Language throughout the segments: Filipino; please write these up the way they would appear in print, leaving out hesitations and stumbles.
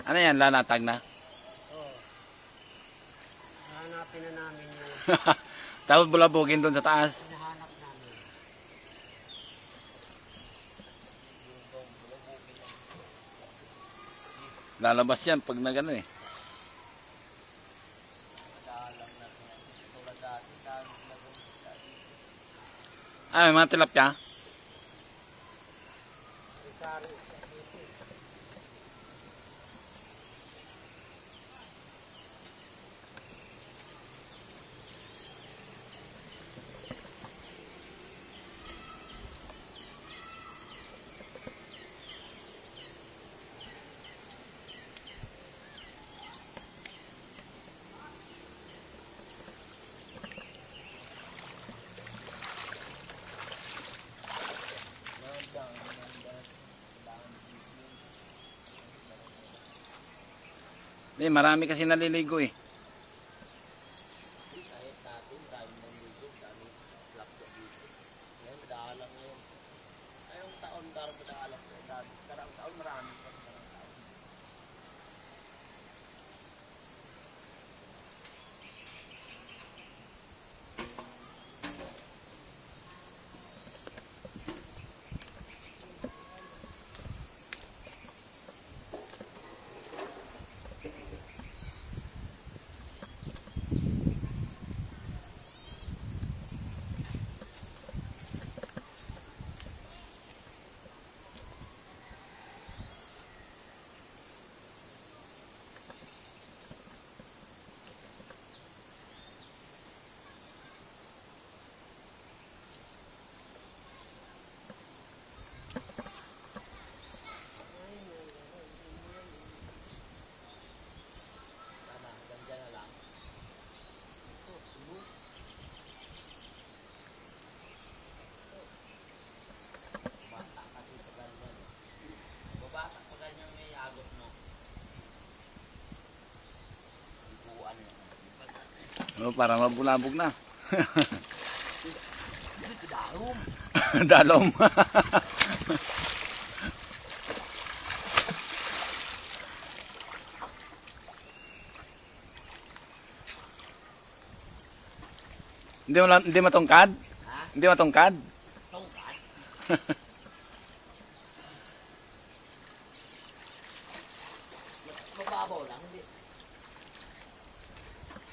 Ano yan, lalatag na? Oo. Hanapin na namin yung Tapos bulabugin doon sa taas. hinahanap namin. Lalabas yan pag na gano'n eh. Ah, may mga tilapia? Isari. Eh, marami kasi naliligo eh. Oh, para mabulabog na. Dalom. Hindi matungkad? Ha? Hindi matungkad? Tongkat? Mababaw lang, hindi.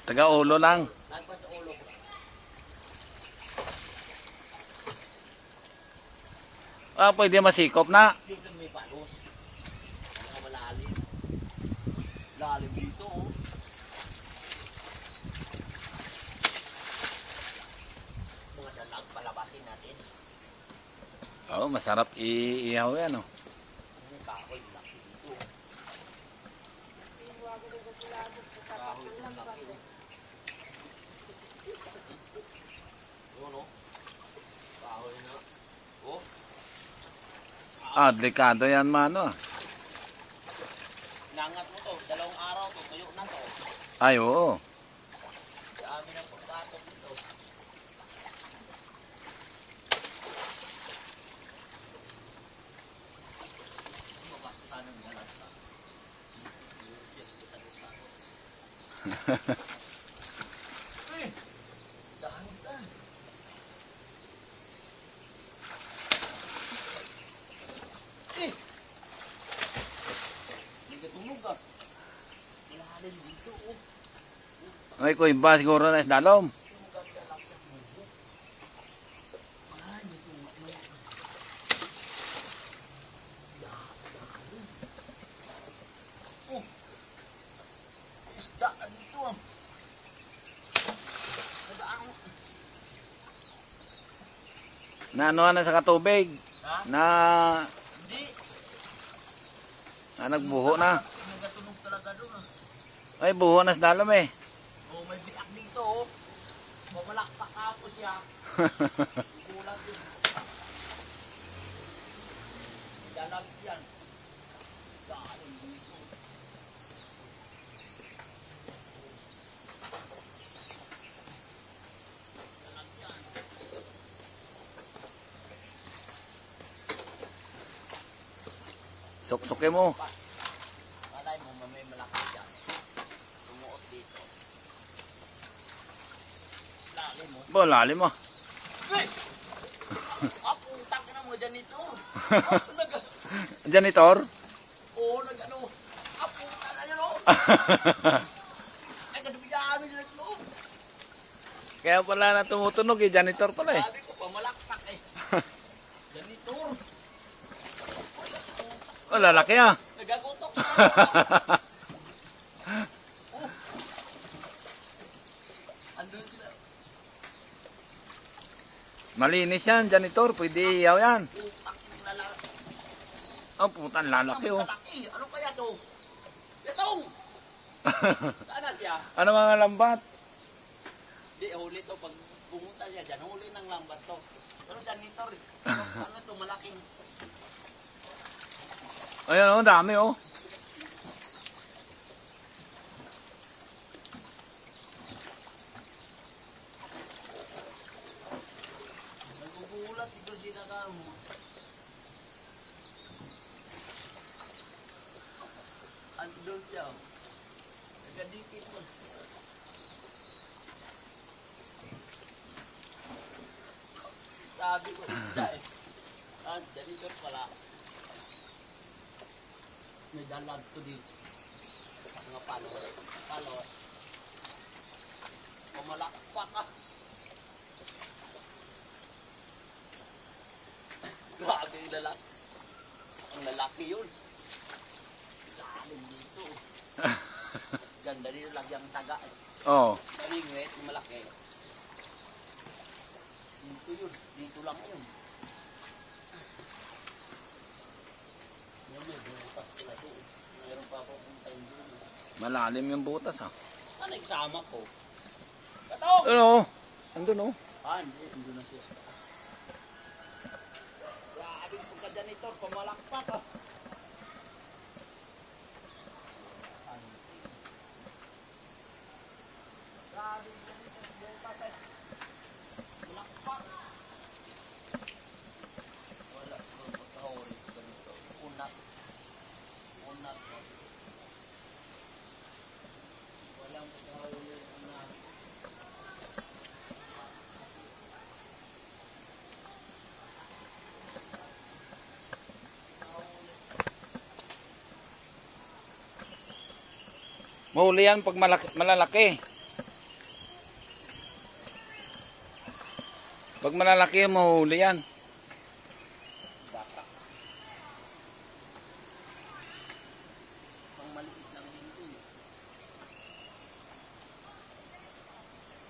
Taga-ulo lang. Lagpas sa ulo ko. Ah, pwede masikop na. Dito may palos. Mga malalim. Lalim dito, oh. Mga dalag palabasin natin. Oh, masarap iihaw yan, oh. May kahoy, laki dito. Kahoy ng laki, oh. Yun, oh. Kahoy na. Oh. Ah, delikado yan, mano. Nangat mo to, 2 araw to, tuyo na to. Ay, oo. Dami ng pagkatok dito. Mabasta ng galas ka. Eh, dahan-dahan. Eh! Hindi ka tunog ah. Ilalim dito oh. Ay, ko iba siguro na dalom. Isda ka dito ah. Na ano na sa katubig. Ha? Na, Hindi. nagbuho na. Nagatunog talaga doon ah. Ay, buho na sa dalom eh. Oh, may bitak dito oh. Mamalakpak ako siya. Kulang din. Dalag yan. Dalag dito. Dalag yan. Suk-suki mo. po, lalim mo. Hey! Putang na mga janitor. Janitor? Oo, nag-ano. Putang na yan, oh. Ay, kadabiyaan nila ito. Kaya pala na tumutunog eh, janitor pala eh. Sabi ko, pamalakpak eh. Janitor. Oh, lalaki ah. Nagagutok. Andun sila. Malinis yan, janitor. Pwede iyaw yan. Putang na lang. Oh, putan, lalaki oh. Malaki. Ano kaya to? Itong! Saan na siya? Ano mga lambat? Di, huli to. Pag pumunta siya dyan, huli ng lambat to. Pero janitor, ano to, malaking. Ayan oh, dami oh. Nagugulat siguro sila ka mo. Andun siya. Nagadikit mo. Sabi ko isda eh. Janitor pala. May dalag to dito. Mga palo. Palo. Pamalakpak ah. Grabe yung lalaki. Ang lalaki yun. Lalim dito. Ganda dito lagi ang taga eh. Oh. Maringwet, malaki. Dito yun. Dito lang yun. May butas sila doon. Mayroon pa ako kung time doon. Malalim yung butas ah. Ano nagsama ko? Katong! Ano oh. Andun oh. Hindi. Hindi na siya. Grabe yung pagka-janitor. Pamalakpak ah. Grabe yung janitor. Butas eh. Malakpak. Wala. Magpagkahoris ka nito. Unat. Unat. Walang pagkahoris. Unat. Mahuli yan pag malalaki. Pag malalaki, mahuli yan. Baka. Pang maliit lang din ito eh.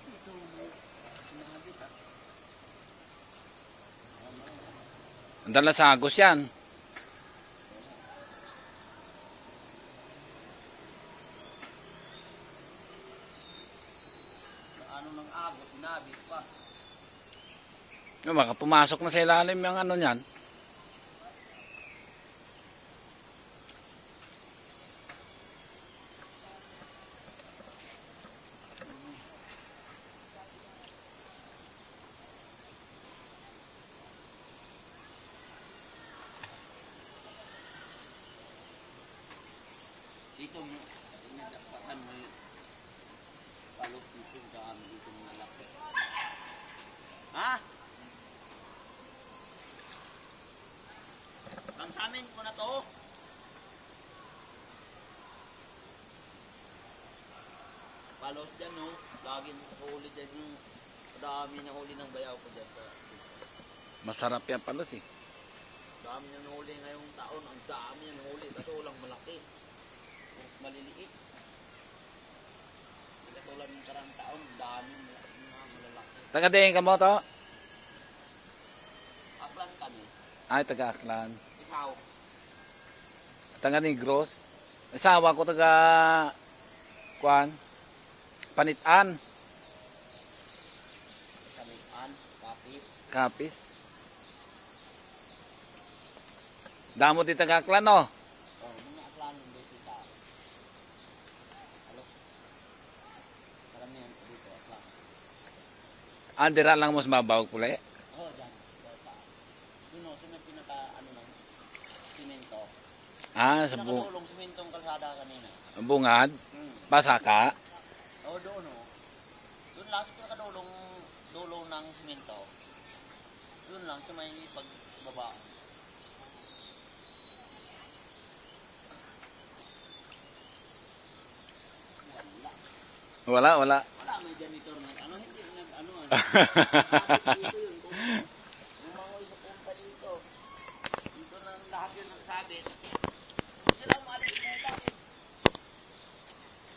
Ito, sinabit ah. Ang dala sa agos yan. Ano ng agos, sinabit pa. Baka pumasok na sa ilalim yung ano niyan. Dito mo, nadapatan mo yung palok dito daan dito ng malaki. Ha? Ang sa amin ko na to. Palos dyan no, lagi nakahuli dyan yung dami na huli ng bayaw ko dyan. Masarap yan palos eh. Dami na nahuli ngayong taon, ang dami na nahuli kasi walang malaki. Maliliit. Hindi katulad ng karang taon, dami mga malalaki. Taga-diin ka mo to? Aklan kami. Ay, taga-Aklan. Ikaw. Taga-Negros. Asawa ko taga... Kuan? Panitan. Kamitan, kapis. Kapis. Damo di taga-Aklan no? Mga aklan hindi kita. Halos. Karamihan dito aklan. Andira lang mas mabaw pula eh. Dyan. Yun o, may pinaka, ng simento. Ah, sa Pinakatulong simentong kalsada kanina. bungad. Pasaka. Doon o. Doon last pinakatulong, dulo ng simento. Yun lang sa may pagbaba. Wala, wala. Wala may janitor na ano, hindi nag ano. Dito yun.